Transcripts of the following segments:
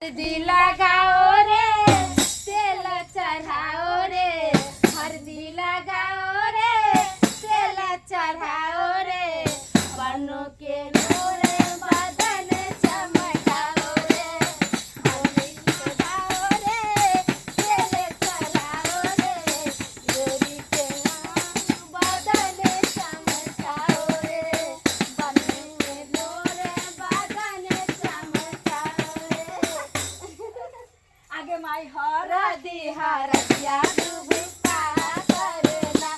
हल्दी लगाओ रे, तेल चढ़ाओ रे, हल्दी लगाओ रे, तेल चढ़ाओ रे, बनो के गोरे बदन चमकाओ रे, हल्दी लगाओ रे, तेल चढ़ाओ रे, गोरी के बदन चमकाओ रे, बनो के गोरे बदन चमकाओ रे। आगे माई हरदी हरदिया डूबता करेला,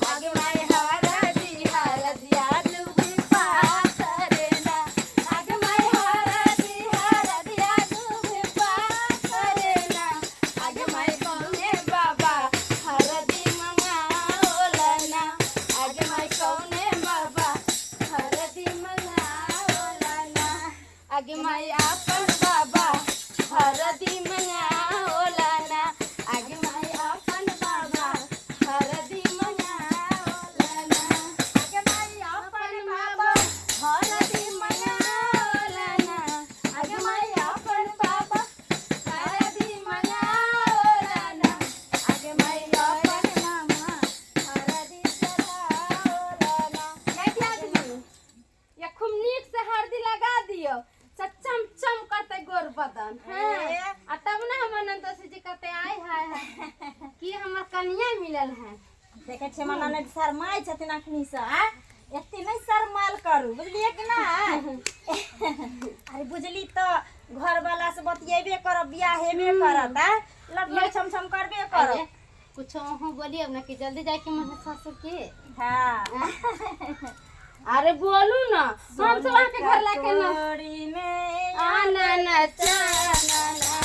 आगे माई हरदी हरदिया डूबता करेला, आगे माई हरदी हरदिया डूबता करेला, आगे माई कौने बाबा हरदी मंगाओलना, आगे माई कौने बाबा हरदी मंगाओलना, आगे माई अपन बाबा हरदी मंगाओलना, आगे माई अपन बाबा हरदी मंगाओलना, आगे माई अपन बाबा हरदी मंगाओलना, आगे माई अपन बाबा हरदी मंगाओलना, आगे माई अपन मामा हरदी चढ़ाओलना। कैसे आदमी या खूब नीक से हरदी लगा दियो, चम चम करते गोर बदन है आ तब ना हमर नंदोस जी कहते आय हाय कि हमर कन्या मिलल है। देखे छे मना ने शर्माई छथिन अखनी से आ एते नहीं शर्माल करू बुझलिए कि ना। अरे बुझली तो घर वाला से बतियेबे करब बियाह हेबे करत आ लग छम छम करबे करब। कुछ हो बोलिए अब ना कि जल्दी जाए के मन ससुर के। हां अरे बोलू ना हम सब के घर लाके ना छोड़ी में आना ना चाना ना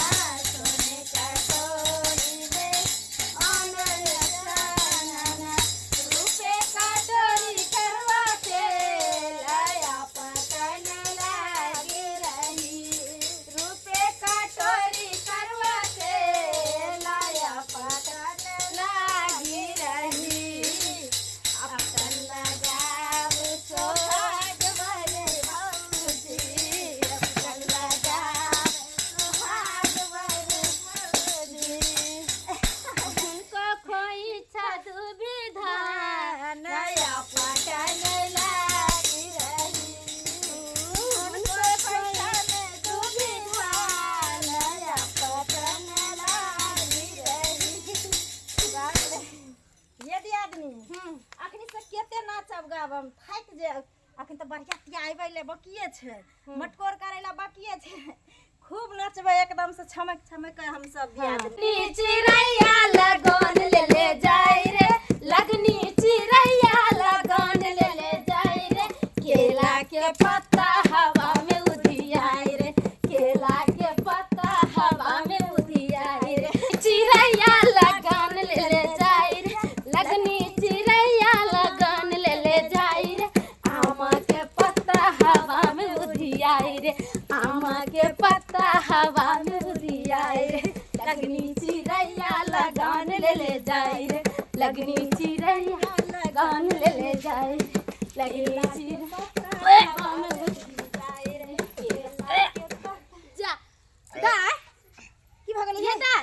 सोने का टोरी में आना ना चाना ना रुपए का टोरी करवा के लाया पकन लागी रही, रुपए का टोरी करवा के लाया पकन लागी रही, अपन लगाव सोहाग भरे भौजी, अपन लगाव सोहाग भरे भौजी, उनको खोई छदु विधान नया पकन लागी रही, उनको पकन दुविधान नया पकन लागी रही। ये दी आदमी अखनी से केते नाचब गाबम थाक जे अखन तो बढ़िया तियाइबै ले बकिए छे मटकोर करैला बकिए छे खूब नाचबै एकदम से छमक छमक हम सब दिया दे। लगनी चिड़ैया लगन ले जाई रे, लगनी चिड़ैया लगन ले जाई रे, केला के पत्ता हवा में उधियाई रे, केला के पत्ता हवा में उधियाई रे, चिड़ैया लगन ले जाई रे, लगनी चिड़ैया लगन ले जाई रे, आमा के पत्ता हवा में उधियाई रे, आमा के पत्ता हवा में उधियाई रे, लगनी चिड़ैया लगन ले जाई रे, लगनी चिड़ैया लगन ले जाई, लगनी चिड़ैया लगन में उधियाई रे, जा दाय की भ गेलै ये दाय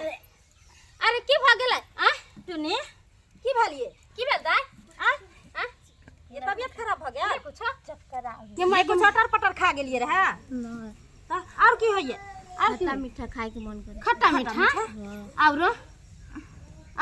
अरे की भ गेलै आ टुनी की भलिए की भेल दाय आ ये तबियत खराब भ गेल कुछ चक्कर आ के मैं को चटर पटर खा गेलिए रे हां त और की होइए और की खट्टा मीठा खाए के मन करे। खट्टा मीठा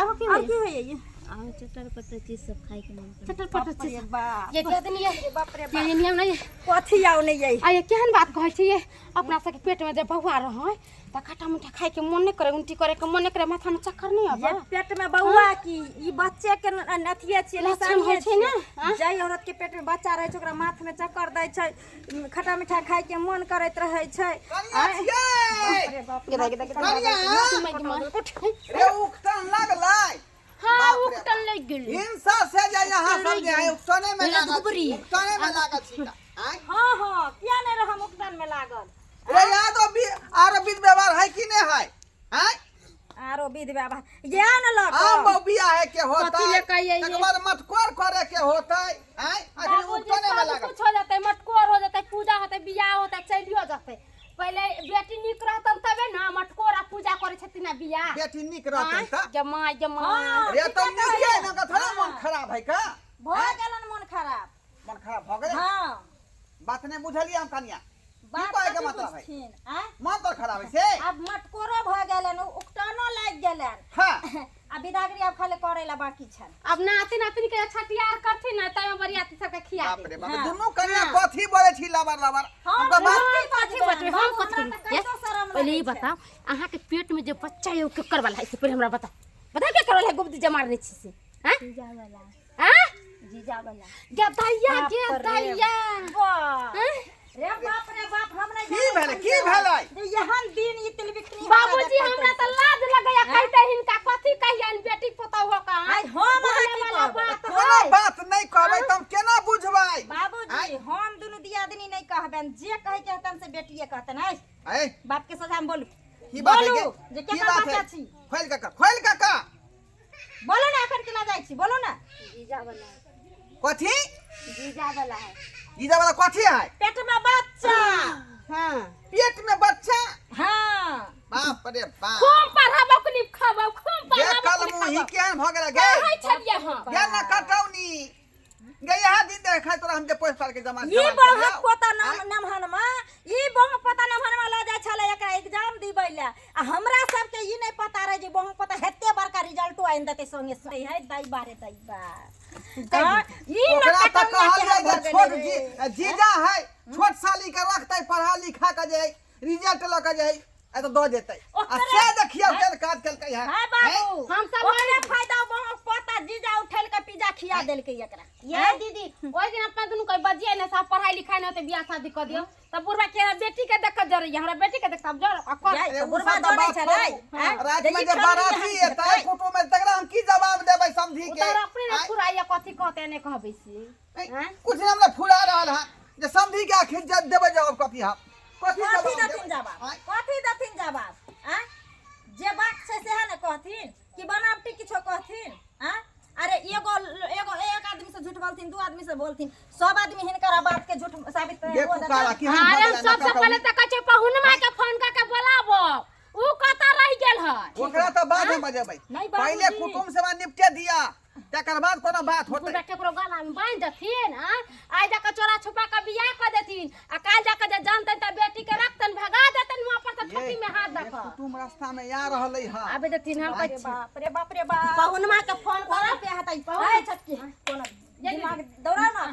और की होइए ये और चटर पटर चीज सब खाए के मन करे। चटर पटर चीज बाप ये कह देनी ये बाप रे ये नियम नहीं कथी आउ नहीं जाई आ ये केहन बात कहै छी ये अपना सब के पेट में जे बहुआ रहै त खट्टा मीठा खाए के मन नहीं करे, उल्टी करे के मन नहीं करे, माथा में चक्कर नहीं ये आबे, पेट में बउआ की ई बच्चे के अथिए छिए लक्षण होइ छै ना। जय औरत के पेट में बच्चा रहे छै ओकरा माथ में चक्कर दै छै खट्टा मीठा खाए के मन करैत रहै छै। अरे बाप रे रे उठन लगलै हां उठन लग गेली हिंसा से जे यहाँ सब जे है उठने में लागल उठने में लागल छी आय हां हां किया नहीं रह हम उठन में लागल रे याद आर विध व्यवहार है कि नहीं है आय आरो विध व्यवहार ये न लग आम बिया है के होता कथी लेके आइए एक बार मटकोर करे के होता आय अखनी उठने में लागल कुछ हो जाता है, मटकोर हो जाता है, पूजा होता है, बियाह होता है, चलियो जाते पहले बेटी निक रहतन तबे ना मटकोरा पूजा करे छथिन ना बिया बेटी निक रहतन त जमाई जमाई अरे तो निक है ना कथा मन खराब है का भऽ गेलन मन खराब। मन खराब भ गेल हां बात नहीं बुझलिए हम कनिया बात कहे के कथी मतलब है बुझथिन आ मन तो खराब है से अब मटकोरो भऽ गेलन उकटानो लागि गेलन हां आ विदागरी अब खाली करेला बाकी छन। अब नाती नातिन के छठियार करथिन ना तय बरियाती सब के खिया बाप दे रे बाप दोनों कनिया कथी बोले छी लबर लबर हम तो बात कथी बतबे हम कथी पहले ई बताओ अहाँ के पेट में जो बच्चा है के करवाला है से पहले हमरा बताओ बता के करवाला है गुप्त जमारने छी से हैं जीजा वाला हैं जीजा वाला गदैया वाह रे बाप हम नहीं की भेलै यहन दिन ई तिलबिकनी बाबूजी हमरा त लाज लगैया कहते हिनका कथी कहियन बेटी पोता हो का आई हम वाला बात कोनो बात नहीं कहबै त हम केना बुझबै बाबूजी हम दुनु दियादनी नहीं कहबन जे कहे के हतन से बेटिए कहतन है ए बाप के सजा में बोलू की बात है जे की केना बात है बच्चा छी खोल का बोलो ना एखन केना जाइ छी बोलो ना जीजा वाला कथी जीजा वाला है जीजा वाला कथी है पेट में बच्चा हां पेट में बच्चा हां बाप रे बाप खूब पढ़ाबो कुली खाबो खूब जे पढ़ाबो कल मुही केहन भ गेल गे कहै छलिए हम या न कटौनी गे यहाँ दिन देखै तोरा हम जे 5 साल के जमा ई बहुत पोता नमहनमा ई बहुत पोता नमहनमा ल जाय छले एकरा एग्जाम दिबै ले आ हमरा सब के ई नहीं पता रहे जे बहुत पोता हेते बड़का रिजल्ट आइन देते संगे संगे है दाई बारे दाई बा ई ओकरा न त कहल कटौनी जाय छोट जीजा है छोट साली के रखतै पढ़ा लिखा के जे रिजल्ट ल के जे ए तो द जेतै आ से देखियो केन काज केलकै है हां बाबू हम सब ओकरे फायदा बहुत पोता जीजा उठल के पिज्जा खिया देलकै एकरा ये दीदी ओइ दिन अपना दुनु कोई बजिए ना सब पढ़ाई लिखाई न होते बियाह शादी कर दियो तब बुढ़वा के बेटी के देख जर हमरा बेटी के देख सब जर अरे बुढ़वा जोड़े छलै रात में जे बाराती एतै कुटुम में तकरा हम की जवाब देबै समझी के उतर अपने ने फुराइया कथी कहते ने कहबै सी हैं कुछ हमरा फुरा रहल है जे समझी के आखिर देबै जवाब कथी हम कथी दथिन जवाब आ जे बात छै से है न कहथिन कि बनावटी किछो कहथिन आ अरे एगो एक आदमी से झूठ बोलथिन दो आदमी से बोलथिन सब आदमी हिनकर बात के झूठ साबित ये हो पुकारा कि हम अरे सबसे पहले त कहै छै पहुनमा के फोन करके बोलाबो उ कता रह गेल है ओकरा त बाद में बजेबै नहीं पहले बाबूजी। कुटुम से निपटे दिया तकर बाद कोनो बात होतै बुढ़ा केकरो गला में बांध देथिन हां आइ जाके चोरा छुपा के बियाह कर देथिन आ काल जाके जे जानतन त बेटी के रखतन भगा देतन वहां पर त छठी में हाथ ये रख कुटुम रास्ता में आ रहलै है आबे देथिन हम कहै छी बाप रे बाप पहुनमा के फोन कोना कर पे हतै है छटकी कोना दिमाग दौड़ा ना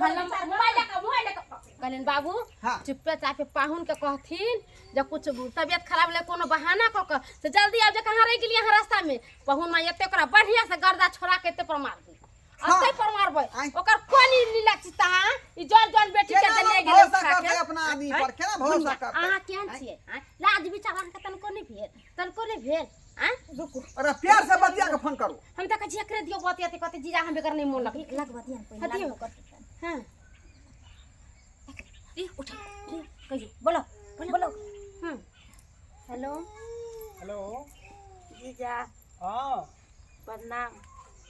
मोबाइल कहलिन बाबू हाँ। चुप्पे चापे पाहुन के कहथिन जब कुछ तबियत खराब ले कोनो बहाना क के से जल्दी आब जे कहां रह गेलिए यहाँ रास्ता में पाहुन में एते ओकरा बढ़िया से गर्दा छोड़ा के एते पर मार दी हाँ। अते पर मारबै आइ। ओकर कोनी लीला चिता ई जन बेटी के केना देले भरोसा गेले करतै अपना आदमी पर केना भरोसा करतै अहाँ केहन छियै लाज विचार के तनको नहीं भेल रुकू अरे प्यार से बतिया के फोन करू हम त कह एकरे दियो बतियाते कहते जीजा हम बेकर नहीं मोन लग लग बतिया हाँ, पहले दियो। लग करतन हां ई उठा कहियो बोलो बोलो हेलो हेलो जीजा हाँ प्रणाम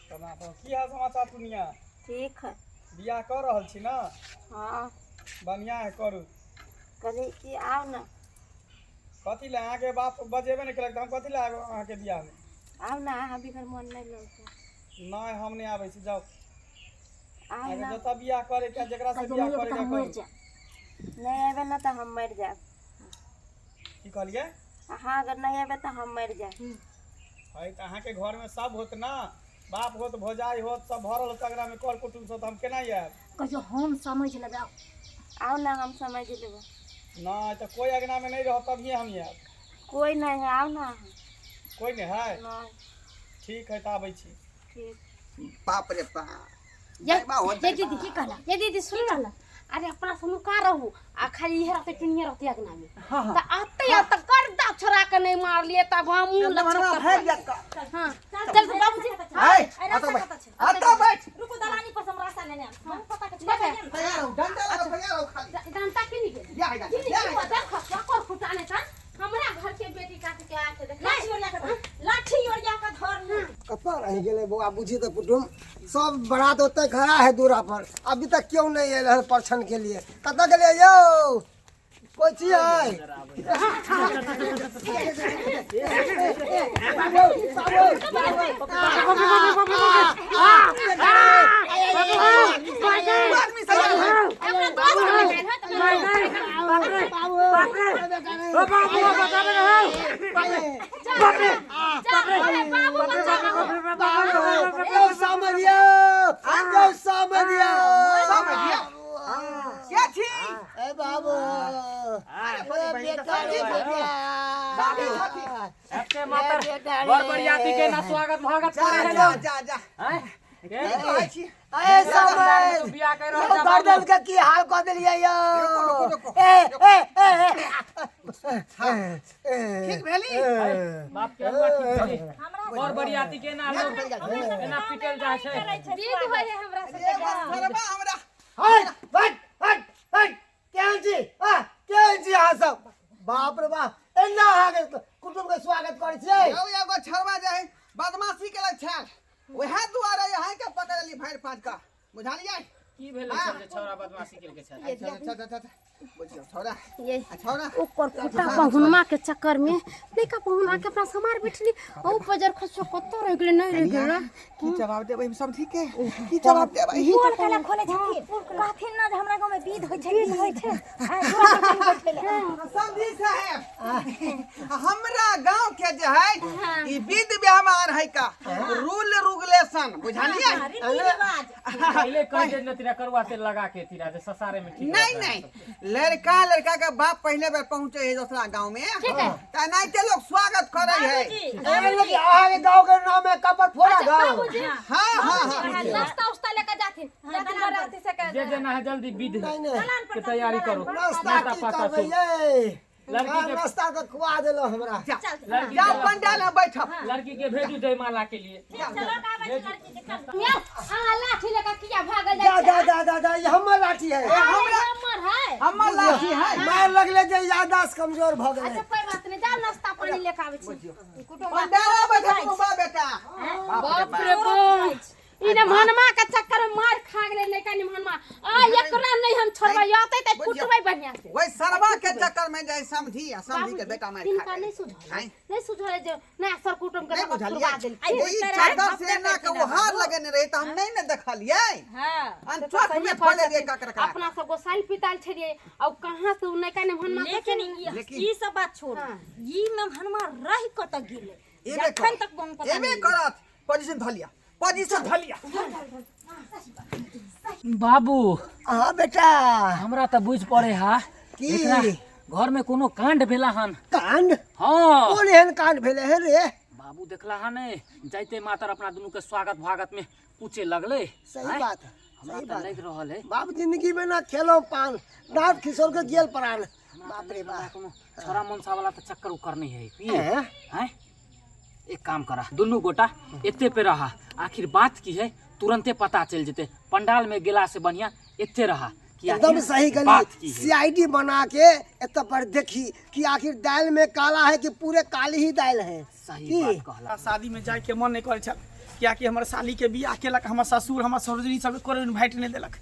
प्रणाम की हाल समाचार दुनिया ठीक है बियाह कर रहल छी ना हाँ बढ़िया है करू कहली कि आओ ना कथी ले अहाँके बात बजेबे नहीं केलक त हम कथी ले आएब अहाँके बियाह में आओ ना अभी घर मन नहीं लगता नहीं हम नहीं आबै छी जाओ आओ अहाँके ना जतऽ बियाह करे के जेकरा से बियाह करे के करू नहीं आवे ना तो हम मर जाए की कहलिए हाँ अगर नहीं आवे तो हम मर जाए है त अहाँके घर में सब होत ना बाप होत भौजाई होत सब भरल तगड़ा में कर कुटुम सब हम केना आएब कहियो हम समझ लगाओ आओ ना हम समझ लेबो नहीं तो कोई अगना में नहीं रह तभी हम आएब कोई नहीं है आओ ना कोई नहीं है नहीं ठीक है त आबै छी ठीक बाप रे बाप ये जाइबा हो ये दीदी की कहला ये दीदी सुन ना अरे अपना सुनु का रहू आ खाली ये रहते टुनिया रहते अगना में हाँ, हाँ। त आते गर्दा छोड़ा के नहीं मार लिए तब हम हमरा भाग जात हां चल बाबूजी है आता बैठ रुको दलानी पर हम रास्ता लेने हम पता के तैयार हो डंडा लगा तैयार हो खाली डंडा के नहीं के या है देखो चक्कर फुटाने था हमरा घर के बेटी काट के आके देख लाठी ओरिया के धर कपा रह गेले बउआ बुझी तो कुटुम सब बारात होते खड़ा है दूरा पर अभी तक क्यों नहीं आयल है परछन के लिए कत गेले यौ कोई चीज है क्या थी बाबू बरियाती के ना स्वागत भगत बिया कर गर्दन के की हाल कर दिलिए यो ठीक भेली बाप के अनुआ ठीक भेली और बरियाती के ना लोग एना पिटल जाय छै विध होय है हमरा ये सबके बस थोड़ा हमरा हट हट हट हट केहन छी केहन छी अहाँ सब बाप रे बाप एना आगे कुटुंब के स्वागत करै छियै यौ एगो छरवा जाय बदमाशी के लग छल ओहे दुआरे यहाँ के पकड़ ली भैर पांच का बुझालियै की भेलै सब जे छौरा बदमाशी केलके छै बुझियो छोरा ये छोरा ओकर फुटा पहुनमा के चक्कर में लइका पहुनमा के अपना समार बैठली ओ पजर खसो कत रह गेलै नहीं रह गेलै की जवाब देबै सब ठीक है की जवाब देबै बोल कला खोले छथिन कहथिन ना जे हमरा गांव में विध होय छै समझी साहब हमरा गांव के जे है ई विध व्यवहार है का रूल रेगुलेशन बुझालियै पहले कह दे न तेरा करवा तेल लगा के तेरा जे ससारे में ठीक नहीं लड़का का बाप पहले बार पहुंचे है दूसरा गांव में त नहीं ते लोग स्वागत करे है आगे गांव के नाम है कपर फोड़ा गांव हां नाश्ता उस्ता लेके जाथिन बराती से के जे ना है जल्दी विध के तैयारी करो नाश्ता की करबै ये लड़की के नाश्ता के खुआ देलो हमरा जाओ पंडाल में बैठो लड़की के भेजू जयमाला के लिए हां लाठी लेके किया भागल जा ये हमर लाठी है हमर लाठी है मार लगले जे याददाश्त कमजोर भ गेलै अच्छा कोई बात नहीं जाओ नाश्ता पानी लेके आबै छी पंडाल में बैठो बा बेटा बाप रे बाप इने मनमा के चक्कर में मार खा गेले लइका नि मनमा एकरा नहीं हम छोड़बा आते त कुटबै बढ़िया से वही सरवा के चक्कर में जाए समझी के बेटा मार तिनका नहीं सुझले जे नहीं सर कुटुम के नहीं बुझलियै करवा देल ई चादर से ना के वो हार लगने रहे त हम नहीं न देखलियै हां अनचोक में पड़े रे काकर का अपना सब गोसाई पिताल छलिए और कहां से लइका नि मनमा लेकिन ई सब बात छोड़ ई में हनुमा रह कत गेले जखन तक बम पता एबे करत पोजीशन धलिया बाबू हां बेटा हमरा त बुझ पड़े हा की घर में कोनो कांड भेला हन कांड हां कोन एहन कांड भेले है रे बाबू देखला हन जाइते मातर अपना दुनू के स्वागत भागत में पूछे लगले सही बात है हमरा त लग रहल है बाप जिंदगी में ना खेलो पान दांत खिसोर के गेल प्राण बाप रे बाप कोनो छोरा मनसा वाला त चक्कर उकर नहीं है हैं? हैं एक काम करा दुनू गोटा एते पे रहा आखिर बात की है तुरंते पता चल जेते पंडाल में गेला से बढ़िया एते रहा कि एकदम सही बात गली की है सीआईडी बना के एत पर देखी कि आखिर दाल में काला है कि पूरे काली ही दाल है सही बात कहला शादी में जाए के मन नहीं करे छल किया कि हमर साली के बियाह केलक हमर ससुर हमर ससुरी सब को इनवाइट नहीं देलक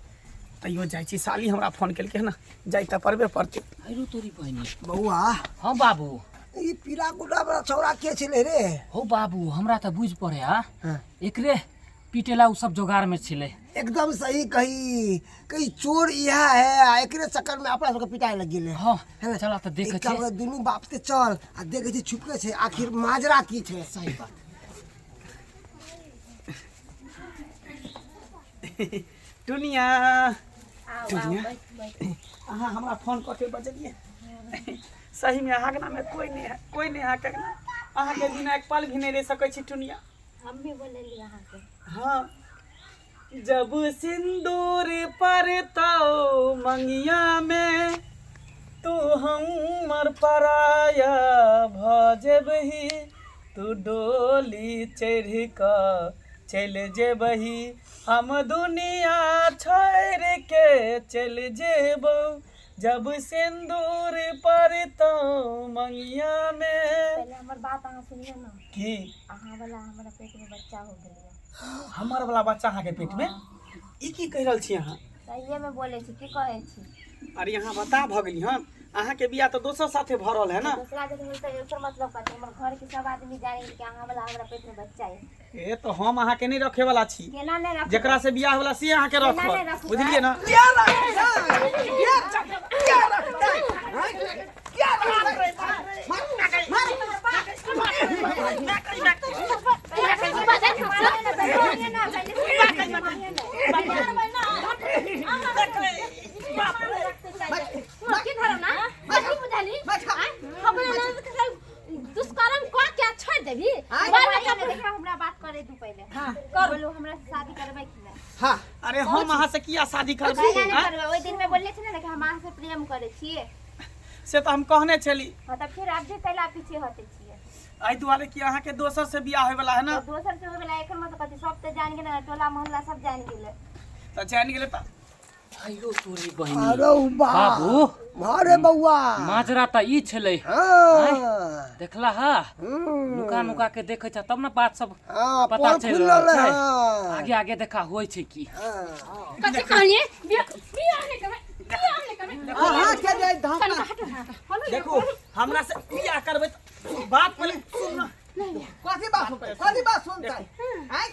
तैयो जाय छी साली हमरा फोन केलके ना जाय त परबे पड़ते आइरो तोरी बहिनी बउआ हां बाबू ई पीला गुडा बड़ा छौरा के छले रे हो बाबू हमरा त बुझ पड़े हा एकरे पीटेला उ सब जोगार में छिले एकदम सही कही कई चोर इहा है एकरे चक्कर में अपना सबके पिटाई लग गेले हां चला त देखे छे दुनू बाप से चल आ देखे छे छुपके छे आखिर माजरा की छे सही बात दुनिया अहाँ हमरा फोन करके बजलिए सही में आगना में कोई नहीं है अहाँ के बिना एक पल भी नहीं रह सकै छी दुनिया हम भी बोलेली अहाँ के हाँ जब सिंदूर परतौ मंगिया में तू हमर पराया भ जेबही तू डोली चढ़ क चल जेबही हम दुनिया छोड़ के चल जेबौ जब सिंदूर परतौ मंगिया में पहले हमर बात अहाँ सुनिए ना की अहाँ वाला हमरा पेट में बच्चा हो गेलै हमर वाला बच्चा अहाँ के पेट में ई की कह रहल छी अहाँ सहिए में बोले छी की कहै छी अरे यहाँ बता भ गेली हम अहाँ के बियाह तो दोसर साथे भरल है ना। दूसरा के मिलता है ओकर मतलब का हमर घर के सब आदमी जाने कि अहाँ वाला हमरा पेट में बच्चा है। ए तो हम अहाँ के नहीं रखे वाला छी, केना नहीं रख जेकरा से बियाह वाला सी अहाँ के केना नहीं रखब, रखब। बुझलिए ना। दुष्कर्म को क्या छोड़ देबी? हमरा बात करे तू पहले। कर बोलो हमरा से शादी करबै कि नहीं? हाँ अरे हम अहाँ से किया शादी करबे? पहले नहीं करबै, ओइ दिन में बोलले छी ना कि हम अहाँ से प्रेम करे छिए। से तो हम कहने छली, हां त फिर आप जे पहला पीछे हटे छिए। एहि दुआरे कि अहाँ के दोसर से बियाह होय वाला है ना। तो दोसर से होबेला एकर मतलब कथि सब त जान गेल, टोला मोहल्ला सब जान गेल। तो जान गेले त आयो तोरी बहिनी अरे बाबू अरे बउआ माजरा त ई छलै। हाँ देखला हा नुका नुका के देखे छ तब ना बात सब हाँ, पता पोल चल खुलल रहल छै। है। आगे आगे देखा होय छै की। कथि कहलिए? बियाह नहीं करबै, बियाह नहीं करबै। अहाँ के जे धमका देखो हमरा से बियाह करबै त बात पहले सुन ना। कथी बात सुनता हैं?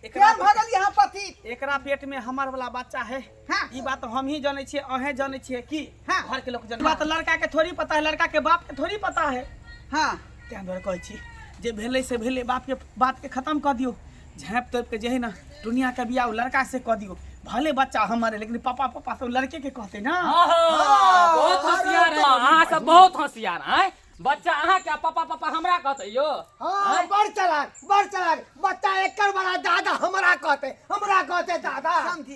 एकरा क्या भगल यहाँ पति? एकरा पेट में हमर वाला बच्चा है। हाँ। ई बात हम ही जाने छिए, अहे जाने छिए की हाँ। घर के लोग जाने। बात लड़का के थोड़ी पता है, लड़का के बाप के थोड़ी पता है। हाँ तें दुआरे कहै छी जे भेलै से भेलै, बाप के बात के खत्म कर दियो। झाँप तोप के जे है ना दुनिया के बियाह लड़का से कर दियो। भले बच्चा हमारे लेकिन पापा पापा तो लड़के के कहते ना। बहुत होशियार है अहाँ सब, बहुत होशियार हैं। बच्चा अहाँ क्या पापा पापा हमरा कहते यो। हाँ बड़ चलाक बच्चा एकर बड़ा दादा हमरा कहते दादा।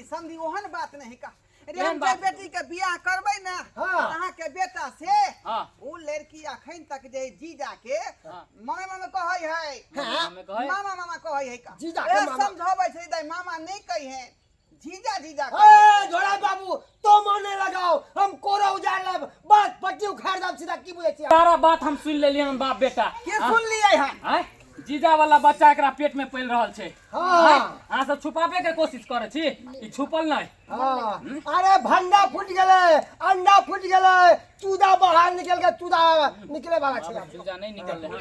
समझी ओहन बात नहीं का। अरे एहन हम बात बेटी के बियाह करबै ना हाँ। अहाँ के बेटा से हाँ। उ लड़की अखन तक जे जीजा के हाँ। मामा कहै है, हमें कहे मामा कहै है का। जीजा के ए, मामा। समझाबै छै दाई मामा नहीं कहि है, जीजा जीजा ए झोड़ा बाबू तो मने लगाओ, हम कोरा उजाड़ लेब, बात पट्टी उखाड़ देब सीधा। की बुझै छी? सारा बात हम सुन लेलिए बाप बेटा। के सुन लिए है? हैं? जीजा वाला बच्चा एकरा पेट में पल रहल छै। हाँ। अहाँ सब छुपाबे के कोशिश करे छी, ई छुपल नहीं। हाँ। अरे भंडा फूट गेलै, अंडा फूट गेलै, चूदा बाहर निकल के चूदा निकले वाला छै। जीजा नहीं निकल रहे।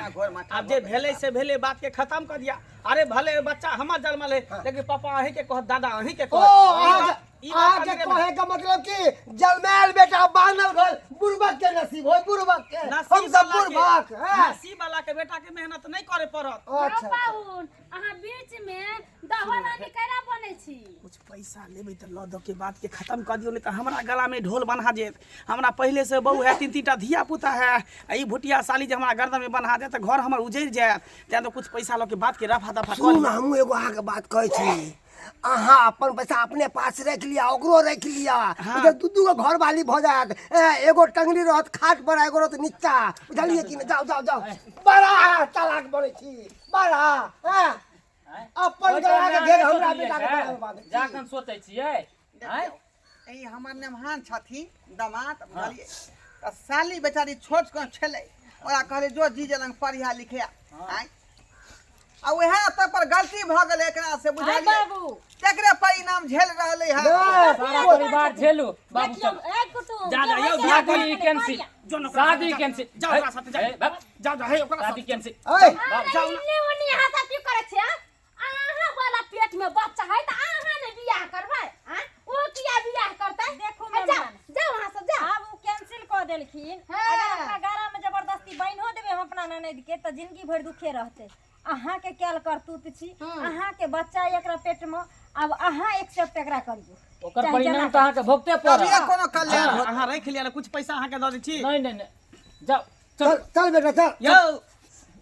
अब जे भेलै से भेलै, बात के खत्म कर दिया। अरे भले बच्चा हमर जन्मल है लेकिन पापा अही के कहत, दादा अही के ओ कहत। आगे कहे का मतलब कि जलमैल बेटा बानल घर बुरबक के नसीब हो, बुरबक के। हम सब बुरबक हैं। नसीब वाला के बेटा के मेहनत नहीं करे पड़त। अच्छा बाबून अहाँ बीच में दहना निकरा बनै छी। कुछ पैसा लेबै त ल दो के बात के खत्म कर दियो, नहीं तो हमरा गला में ढोल बन्हा जेत। हमरा पहले से बहू है, 3-3टा धिया पुता है। ई भुटिया साली जे हमरा गर्दन में बन्हा जाए त घर हमर उजड़ जाए। तें तो कुछ पैसा ल के बात के रफा दफा कर सुन, लिया। हम एगो अहाँ के बात कहै छी। अहाँ अपन पैसा अपने पास रख लिया, ओकरो रख लिया। उधर दू गो घर वाली भ जात। एगो टंगरी रहत खाट पर, एगो रहत नीचा। बुझलिए कि नहीं? जाओ जाओ जाओ। बड़ा चालाक बनै छी, बड़ा। हैं? अपन गला के घेर हमरा बेटा के बड़ा बात। जाकन सोचै छियै। हैं? ई हमर नेमहान छथिन दामाद, बुझलिए। त साली बेचारी छोट कन छलै, ओरा कहले जो जीजे लंग पढ़िया लिखिया। आय आ उहे त पर गलती भ गेल एकरा से, बुझलिए। बाबू तेकरे परिणाम झेल रहले है। सारा परिवार झेलू। बाबू चल ए कुटुम जा जा यो शादी कैंसिल, शादी कैंसिल। जाओ ओकरा साथे जाओ। जा जा हे ओकरा शादी साथे। कैंसिल। ए जाओ इन्ने ओन्ने यहाँ सब की करे छी? अहाँ वाला पेट में बच्चा है त अहाँ ने बियाह करबै? ओ किया बियाह करतै? देखू जा जाओ वहां से जा। अब उ कैंसिल कर देलखिन। हाँ। अगर अपना गारा में जबरदस्ती बहनो देबे हम अपना ननद के त जिंदगी भर दुखे रहते। अहाँ के कैल करतूत छी, अहाँ के बच्चा एकरा पेट में, अब अहाँ एक्सेप्ट एकरा करियो। ओकर परिणाम त अहाँ के भोगते अब पड़त। ये कोनो कल्याण होत। अहाँ रख लिया, कुछ पैसा अहाँ के द दै छी। नहीं नहीं नहीं जाओ चल चल। चल बेटा चल। यो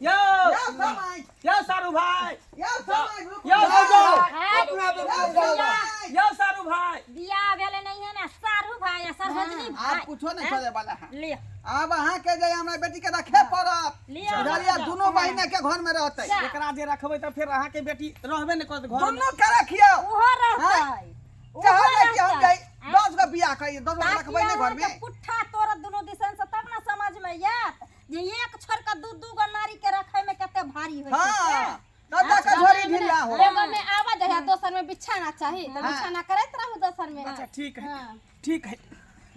यो यो समय यो सारू भाई, यो समय रुक यो जाओ जाओ। है, अपना बेटा जाओ जाओ। यो सारू भाई। बियाह भेले नहीं है ना, सारू भाई या सरहजनी आप भाई। कुछो नहीं करे वाला है। ले अब अहाँ के जे हमरा बेटी के रखे पड़त, लिया। बुझलिए। दोनों बहिने के घर में रहते, एकरा जे रखबै त फिर अहाँ के बेटी रहबे नहीं करत घर में। दोनों के रखियो। ओहो रहतै। चाहे कि हम जाई 10 गो बियाह करिए, 10 गो रखबै ने घर में। पुट्ठा तोरा दोनों दिसन से तब ना समझ में आयत जे एक छोड़ के दू गो नारी के रखे में कते भारी होय छै। हां तब तक झोरी ढीला हो। एगो में आवा दे, दोसर में बिछाना चाहिए त बिछाना करैत रहू दोसर में। अच्छा ठीक है, हाँ। ठीक है।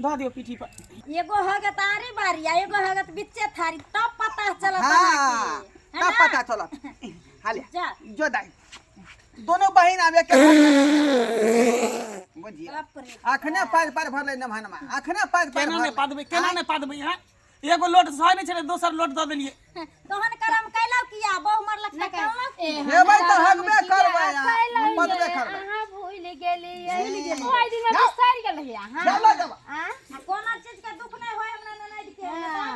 धो दियो पीठी पर। एगो होगे तारी बारी आ एगो होगे तो बिच्चे थारी तब पता चलत हाँ है तब ना? पता चलत हाले जा जो दाई दोनों बहन आवे के बुझिए बाप रे अखने पार भर ले नमहनमा अखने पार केना नहीं पा देबै केना नहीं पा देबै हैं एगो लोट सही नहीं छले दोसर लोट दऽ देलिए। तोहन करम कैलौ किया बहु मरलक त कहलौ हेबै त हगबे करबै पदबे करबै अहाँ भूल गेली ओइ दिन में बिसरि गेल अहाँ चलो जब कोनो चीज के दुख नहीं होय हमरा ननद के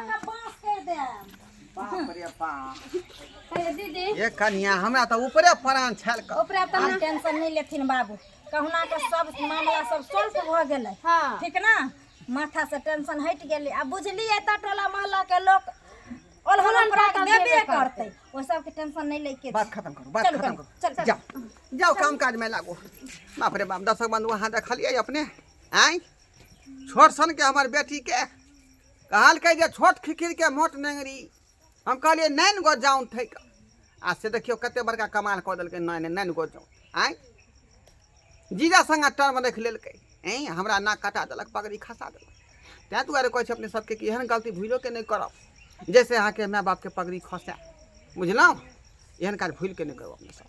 का बांस कर दे बाप रे बाप कहे दीदी ए कन्या हमरा त ऊपरे प्राण छल क ओकरा त टेंशन नहीं लेथिन बाबू कहुना के सब मामला सब सॉल्व भ गेलै हाँ ठीक ना माथा से टेंशन हट गेली आ बुझलिए त टोला मोहल्ला के लोग ओलहलन प्राक देबे करतै ओ सब के टेंशन नहीं लेके बात खत्म करो बात खत्म करो चल जाओ जाओ काम काज में लागो बाप रे बाप दर्शक बंधु वहाँ देखलिए अपने आई छोट सन के हमार बेटी के कहल के जे छोट खिखिर के मोट नेंगरी हम कहलिए नैन गो जाऊं थे आ से देखियो कते बड़का कमाल कऽ देलकै नैन गो जाऊं आई जीजा संग टर्म देख लेलकै ऐ हमरा नाक कटा देलक पगड़ी खसा देलक तैं दुआरे कहै छै अपने सबके कि एहन गलती भूलो के नहीं करब जैसे अहाँ के माय बाप के पगड़ी खसा बुझलहुँ एहन काज भूल के नहीं करब अपने सब।